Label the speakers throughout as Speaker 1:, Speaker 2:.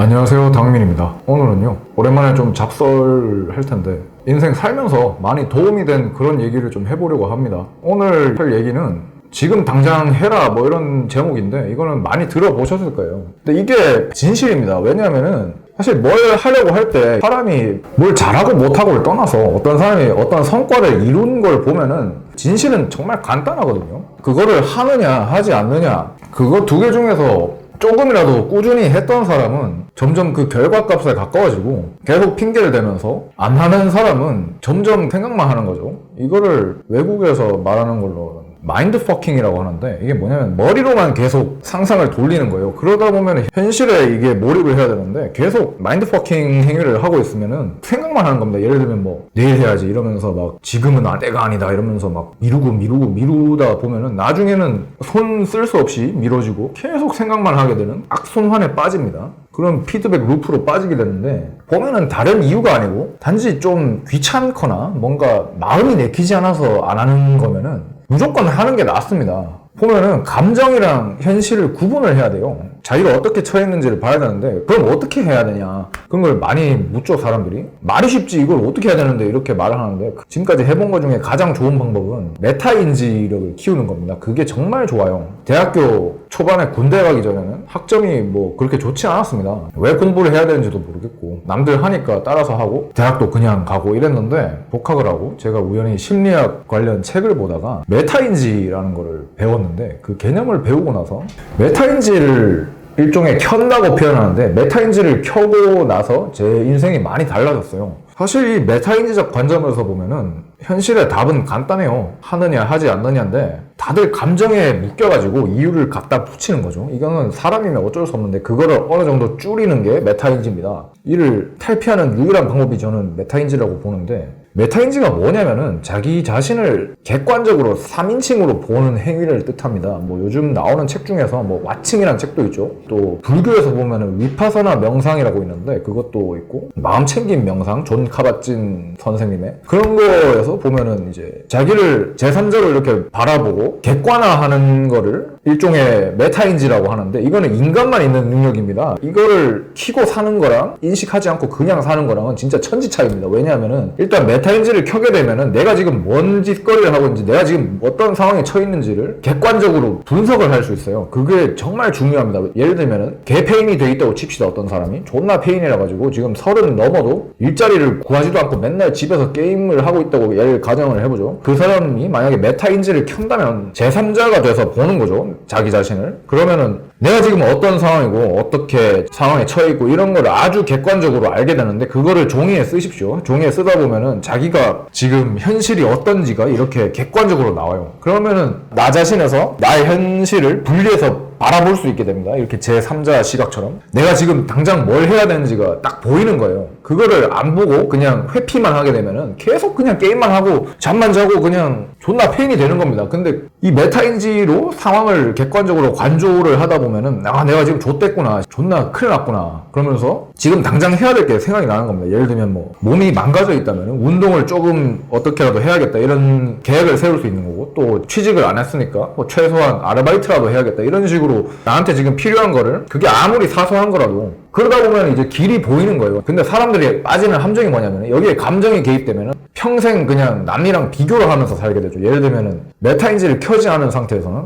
Speaker 1: 안녕하세요, 당민입니다. 오늘은요, 오랜만에 좀 잡설할 텐데 인생 살면서 많이 도움이 된 그런 얘기를 좀 해보려고 합니다. 오늘 할 얘기는 지금 당장 해라 뭐 이런 제목인데 이거는 많이 들어보셨을 거예요. 근데 이게 진실입니다. 왜냐하면은 사실 뭘 하려고 할 때 사람이 뭘 잘하고 못하고를 떠나서 어떤 사람이 어떤 성과를 이룬 걸 보면은 진실은 정말 간단하거든요. 그거를 하느냐 하지 않느냐 그거 두 개 중에서 조금이라도 꾸준히 했던 사람은 점점 그 결과값에 가까워지고 계속 핑계를 대면서 안 하는 사람은 점점 생각만 하는 거죠. 이거를 외국에서 말하는 걸로 마인드 퍼킹이라고 하는데 이게 뭐냐면 머리로만 계속 상상을 돌리는 거예요. 그러다 보면 현실에 이게 몰입을 해야 되는데 계속 마인드 퍼킹 행위를 하고 있으면은 생각만 하는 겁니다. 예를 들면 뭐 내일 해야지 이러면서 막 지금은 때가 아니다 이러면서 막 미루다 보면은 나중에는 손 쓸 수 없이 미뤄지고 계속 생각만 하게 되는 악순환에 빠집니다. 그런 피드백 루프로 빠지게 되는데 보면은 다른 이유가 아니고 단지 좀 귀찮거나 뭔가 마음이 내키지 않아서 안 하는 거면은 무조건 하는 게 낫습니다. 보면은 감정이랑 현실을 구분을 해야 돼요. 자기가 어떻게 처했는지를 봐야 되는데 그럼 어떻게 해야 되냐 그런 걸 많이 묻죠. 사람들이 말이 쉽지 이걸 어떻게 해야 되는데 이렇게 말을 하는데 지금까지 해본 것 중에 가장 좋은 방법은 메타인지력을 키우는 겁니다. 그게 정말 좋아요. 대학교 초반에 군대 가기 전에는 학점이 뭐 그렇게 좋지 않았습니다. 왜 공부를 해야 되는지도 모르겠고 남들 하니까 따라서 하고 대학도 그냥 가고 이랬는데 복학을 하고 제가 우연히 심리학 관련 책을 보다가 메타인지라는 거를 배웠는데 그 개념을 배우고 나서 메타인지를 일종의 켠다고 표현하는데 메타인지를 켜고 나서 제 인생이 많이 달라졌어요. 사실 이 메타인지적 관점에서 보면은 현실의 답은 간단해요. 하느냐 하지 않느냐인데 다들 감정에 묶여가지고 이유를 갖다 붙이는 거죠. 이거는 사람이면 어쩔 수 없는데 그거를 어느 정도 줄이는 게 메타인지입니다. 이를 탈피하는 유일한 방법이 저는 메타인지라고 보는데 메타인지가 뭐냐면은 자기 자신을 객관적으로 3인칭으로 보는 행위를 뜻합니다. 뭐 요즘 나오는 책 중에서 뭐 와칭이라는 책도 있죠. 또 불교에서 보면은 위파사나 명상이라고 있는데 그것도 있고 마음챙김 명상 존 카바진 선생님의 그런 거에서 보면은 이제 자기를 제3자로 이렇게 바라보고 객관화하는 거를 일종의 메타인지라고 하는데 이거는 인간만 있는 능력입니다. 이거를 키고 사는 거랑 인식하지 않고 그냥 사는 거랑은 진짜 천지 차이입니다. 왜냐하면은 일단 메타인지를 켜게 되면은 내가 지금 뭔 짓거리를 하고 있는지 내가 지금 어떤 상황에 처해 있는지를 객관적으로 분석을 할 수 있어요. 그게 정말 중요합니다. 예를 들면은 개페인이 돼 있다고 칩시다. 어떤 사람이 존나 페인이라 가지고 지금 30 넘어도 일자리를 구하지도 않고 맨날 집에서 게임을 하고 있다고 예를 가정을 해보죠. 그 사람이 만약에 메타인지를 켠다면 제3자가 돼서 보는 거죠. 자기 자신을. 그러면은 내가 지금 어떤 상황이고 어떻게 상황에 처해 있고 이런 걸 아주 객관적으로 알게 되는데 그거를 종이에 쓰십시오. 종이에 쓰다 보면은 자기가 지금 현실이 어떤지가 이렇게 객관적으로 나와요. 그러면은 나 자신에서 나의 현실을 분리해서 바라볼 수 있게 됩니다. 이렇게 제3자 시각처럼 내가 지금 당장 뭘 해야 되는지가 딱 보이는 거예요. 그거를 안 보고 그냥 회피만 하게 되면은 계속 그냥 게임만 하고 잠만 자고 그냥 존나 페인이 되는 겁니다. 근데 이 메타인지로 상황을 객관적으로 관조를 하다 보면은 내가 지금 좆됐구나 존나 큰일 났구나 그러면서 지금 당장 해야 될 게 생각이 나는 겁니다. 예를 들면 뭐 몸이 망가져 있다면 운동을 조금 어떻게라도 해야겠다 이런 계획을 세울 수 있는 거고 또 취직을 안 했으니까 뭐 최소한 아르바이트라도 해야겠다 이런 식으로 나한테 지금 필요한 거를 그게 아무리 사소한 거라도 그러다 보면 이제 길이 보이는 거예요. 근데 사람들이 빠지는 함정이 뭐냐면 여기에 감정이 개입되면 평생 그냥 남이랑 비교를 하면서 살게 되죠. 예를 들면은 메타인지를 켜지 않은 상태에서는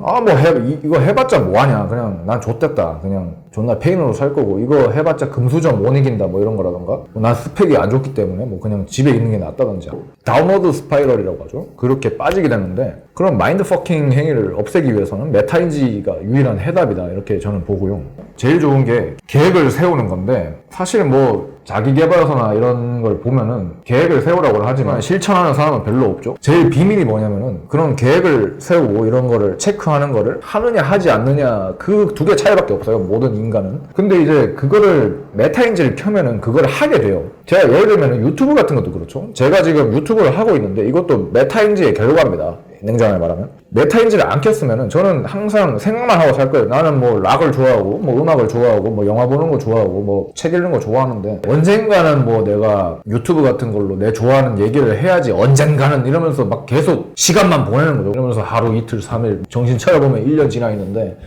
Speaker 1: 이거 해봤자 뭐하냐 그냥 난 좆됐다 그냥 존나 페인으로 살 거고 이거 해봤자 금수저 못 이긴다 뭐 이런 거라던가 난 스펙이 안 좋기 때문에 뭐 그냥 집에 있는 게 낫다든지 다운로드 스파이럴이라고 하죠. 그렇게 빠지게 되는데 그런 마인드 퍼킹 행위를 없애기 위해서는 메타인지가 유일한 해답이다 이렇게 저는 보고요. 제일 좋은 게 계획을 세우는 건데 사실 뭐 자기계발서나 이런 걸 보면은 계획을 세우라고 하지만 실천하는 사람은 별로 없죠. 제일 비밀이 뭐냐면은 그런 계획을 세우고 이런 거를 체크하는 거를 하느냐 하지 않느냐 그 두 개 차이밖에 없어요. 모든 인간은. 근데 이제 그거를 메타인지를 켜면은 그걸 하게 돼요. 제가 예를 들면 유튜브 같은 것도 그렇죠. 제가 지금 유튜브를 하고 있는데 이것도 메타인지의 결과입니다. 냉정하게 말하면 메타인지를 안 켰으면은 저는 항상 생각만 하고 살 거예요. 나는 뭐 락을 좋아하고 뭐 음악을 좋아하고 뭐 영화 보는 거 좋아하고 뭐 책 읽는 거 좋아하는데 언젠가는 뭐 내가 유튜브 같은 걸로 내 좋아하는 얘기를 해야지 언젠가는 이러면서 막 계속 시간만 보내는 거죠. 이러면서 하루 이틀 3일 정신 차려보면 1년 지나 있는데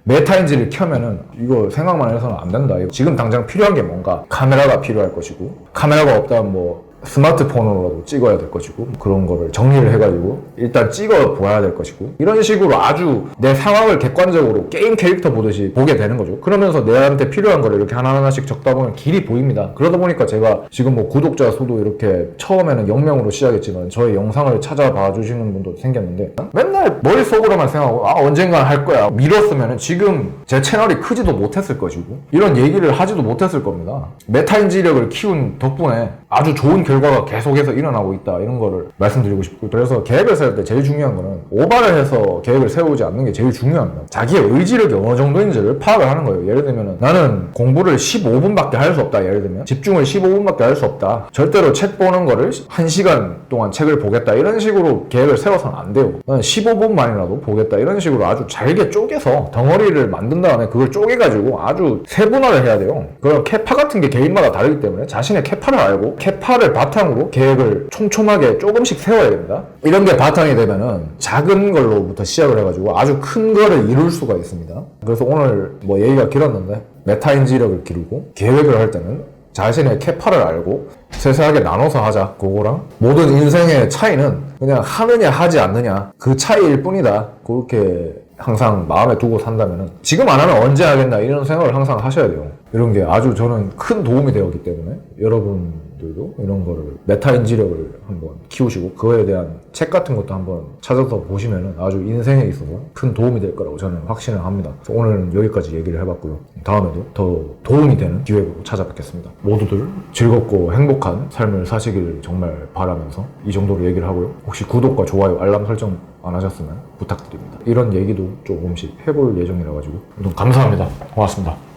Speaker 1: 메타인지를 켜면은 이거 생각만 해서는 안 된다. 지금 당장 필요한 게 뭔가? 카메라가 필요할 것이고, 카메라가 없다면 뭐 스마트폰으로라도 찍어야 될 것이고, 그런 거를 정리를 해가지고 일단 찍어 보아야 될 것이고, 이런 식으로 아주 내 상황을 객관적으로 게임 캐릭터 보듯이 보게 되는 거죠. 그러면서 내한테 필요한 거를 이렇게 하나하나씩 적다 보면 길이 보입니다. 그러다 보니까 제가 지금 뭐 구독자 수도 이렇게 처음에는 0명으로 시작했지만 저의 영상을 찾아봐 주시는 분도 생겼는데, 맨날 머릿속으로만 생각하고 언젠간 할 거야 미뤘으면 지금 제 채널이 크지도 못했을 것이고, 이런 얘기를 하지도 못했을 겁니다. 메타인지력을 키운 덕분에 아주 좋은 결과가 계속해서 일어나고 있다, 이런 거를 말씀드리고 싶고, 그래서 계획을 세울 때 제일 중요한 거는 오바를 해서 계획을 세우지 않는 게 제일 중요합니다. 자기의 의지력이 어느 정도인지를 파악을 하는 거예요. 예를 들면 나는 공부를 15분밖에 할 수 없다, 예를 들면 집중을 15분밖에 할 수 없다, 절대로 책 보는 거를 1시간 동안 책을 보겠다, 이런 식으로 계획을 세워서는 안 돼요. 나는 15분만이라도 보겠다, 이런 식으로 아주 잘게 쪼개서 덩어리를 만든 다음에 그걸 쪼개가지고 아주 세분화를 해야 돼요. 그럼 캐파 같은 게 개인마다 다르기 때문에 자신의 캐파를 알고 캐파를 바탕으로 계획을 촘촘하게 조금씩 세워야 됩니다. 이런 게 바탕이 되면은 작은 걸로부터 시작을 해가지고 아주 큰 거를 이룰 수가 있습니다. 그래서 오늘 뭐 얘기가 길었는데, 메타인지력을 기르고 계획을 할 때는 자신의 캐파를 알고 세세하게 나눠서 하자. 그거랑 모든 인생의 차이는 그냥 하느냐 하지 않느냐 그 차이일 뿐이다. 그렇게 항상 마음에 두고 산다면은 지금 안 하면 언제 하겠나, 이런 생각을 항상 하셔야 돼요. 이런 게 아주 저는 큰 도움이 되었기 때문에 여러분들도 이런 거를 메타인지력을 한번 키우시고 그거에 대한 책 같은 것도 한번 찾아서 보시면은 아주 인생에 있어서 큰 도움이 될 거라고 저는 확신을 합니다. 그래서 오늘은 여기까지 얘기를 해봤고요. 다음에도 더 도움이 되는 기획으로 찾아뵙겠습니다. 모두들 즐겁고 행복한 삶을 사시길 정말 바라면서 이 정도로 얘기를 하고요. 혹시 구독과 좋아요, 알람 설정 안 하셨으면 부탁드립니다. 이런 얘기도 조금씩 해볼 예정이라 가지고 감사합니다. 고맙습니다.